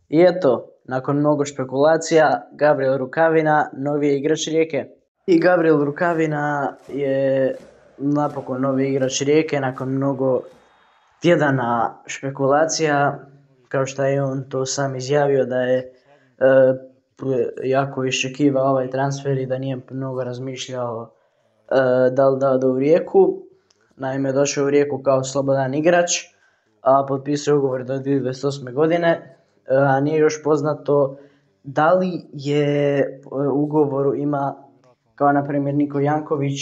I eto, nakon mnogo špekulacija, Gabriel Rukavina, novi je igrač Rijeke. I Gabriel Rukavina je napokon novi igrač Rijeke nakon mnogo tjedana špekulacija, kao što je on to sam izjavio da je jako iščekivao ovaj transfer i da nije mnogo razmišljao da li da ode u Rijeku. Naime, došao u Rijeku kao slobodan igrač, a potpisao ugovor do 2028. godine, a nije još poznato da li je u ugovoru ima, kao na primjer Niko Janković,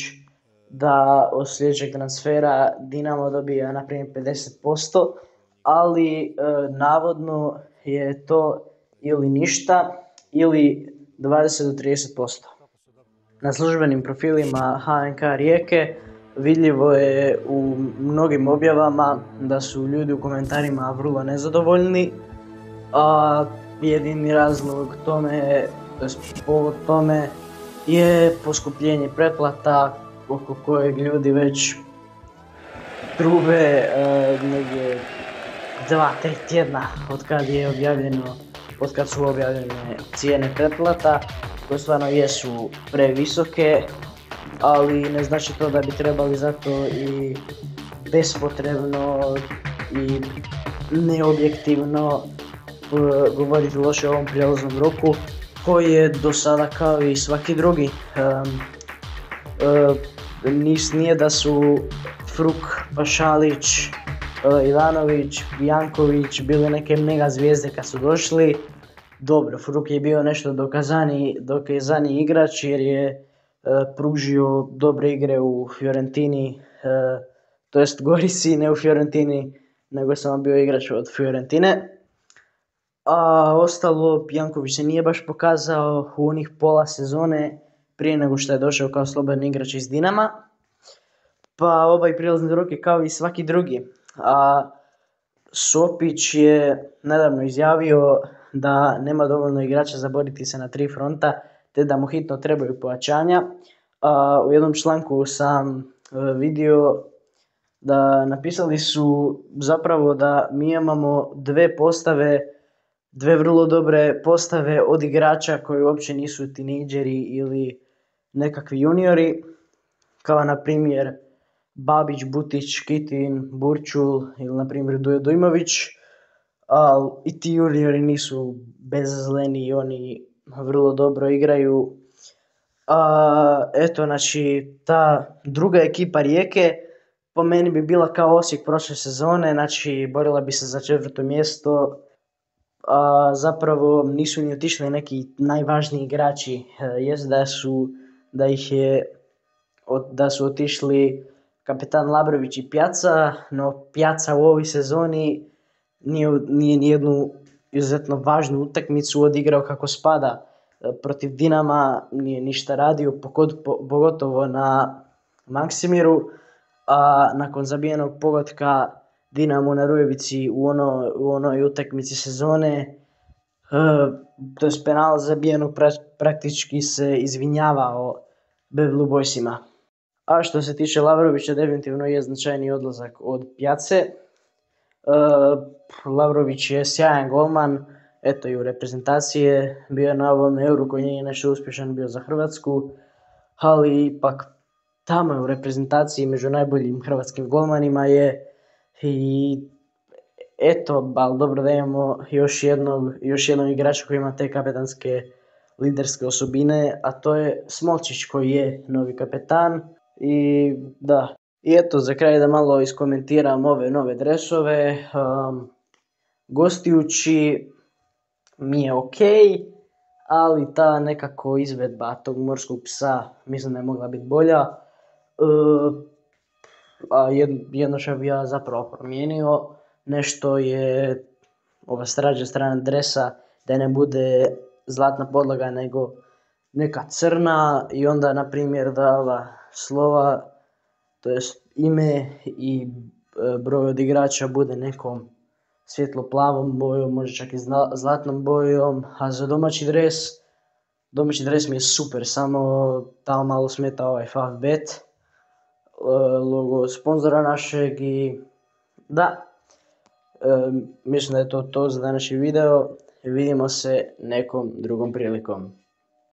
da od sljedećeg transfera Dinamo dobija na primjer 50%, ali navodno je to ili ništa ili 20 do 30%. Na službenim profilima HNK Rijeke vidljivo je u mnogim objavama da su ljudi u komentarima vrlo nezadovoljni, a jedini razlog tome, povod tome je poskupljenje pretplata oko kojeg ljudi već trube negdje 2-3 tjedna od kad su objavljene cijene pretplata, koje stvarno jesu previsoke, ali ne znači to da bi trebali zato i bespotrebno i neobjektivno govoriti loše o ovom prijelaznom roku, koji je do sada kao i svaki drugi. Nije da su Fruk, Pašalić, Ivanović, Janković bili neke mega zvijezde kad su došli. Dobro, Fruk je bio nešto dokazaniji igrač jer je pružio dobre igre u Fiorentini, to jest Gorici, ne u Fiorentini, nego samo bio igrač od Fiorentine. A ostalo, Janković se nije baš pokazao u onih pola sezone prije nego što je došao kao slobodan igrač iz Dinama. Pa ovaj prijelazni rok je kao i svaki drugi. A Sopić je nedavno izjavio da nema dovoljno igrača za boriti se na 3 fronta, te da mu hitno trebaju pojačanja. U jednom članku sam vidio da napisali su zapravo da mi imamo dve vrlo dobre postave od igrača koji uopće nisu tinejdžeri ili nekakvi juniori, kao na primjer Babić, Butić, Kitin, Burčul ili na primjer Dujo Dujmović. I ti juniori nisu bezazleni i oni vrlo dobro igraju. Znači ta druga ekipa Rijeke po meni bi bila kao Osijek prošle sezone, znači borila bi se za 4. mjesto. Zapravo nisu ni otišli neki najvažniji igrači, da su otišli kapetan Labrović i Pjaca, no Pjaca u ovoj sezoni nije nijednu izuzetno važnu utakmicu odigrao kako spada. Protiv Dinama nije ništa radio, pogotovo na Maksimiru, a nakon zabijenog pogotka Dinamo na Rujevici u onoj utakmici sezone, to je penal zabijenog, praktički se izvinjavao Bad Blue Boysima. A što se tiče Lavrovića, definitivno je značajni odlazak od Pjace. Lavrović je sjajan golman, eto i u reprezentaciji bio na ovom Euru koji nije nešto uspješan bio za Hrvatsku, ali ipak tamo je u reprezentaciji među najboljim hrvatskim golmanima je. I eto, ali dobro da imamo još jednog igrača koji ima te kapetanske liderske osobine, a to je Smolčić koji je novi kapetan. I eto, za kraj da malo iskomentiram ove nove dresove. Gostujući mi je ok, ali ta nekako izvedba tog morskog psa mislim da je mogla biti bolja. Jedno što bi ja zapravo promijenio nešto je ova straža strana dresa, da ne bude zlatna podloga nego neka crna i onda na primjer da ova slova, to jest ime i broj od igrača bude nekom svjetlo plavom bojom, možda čak i zlatnom bojom. A za domaći dres mi je super, samo tamo malo smeta ovaj Favbet logo sponzora našeg. I mislim da je to za današnji video. Vidimo se nekom drugom prilikom.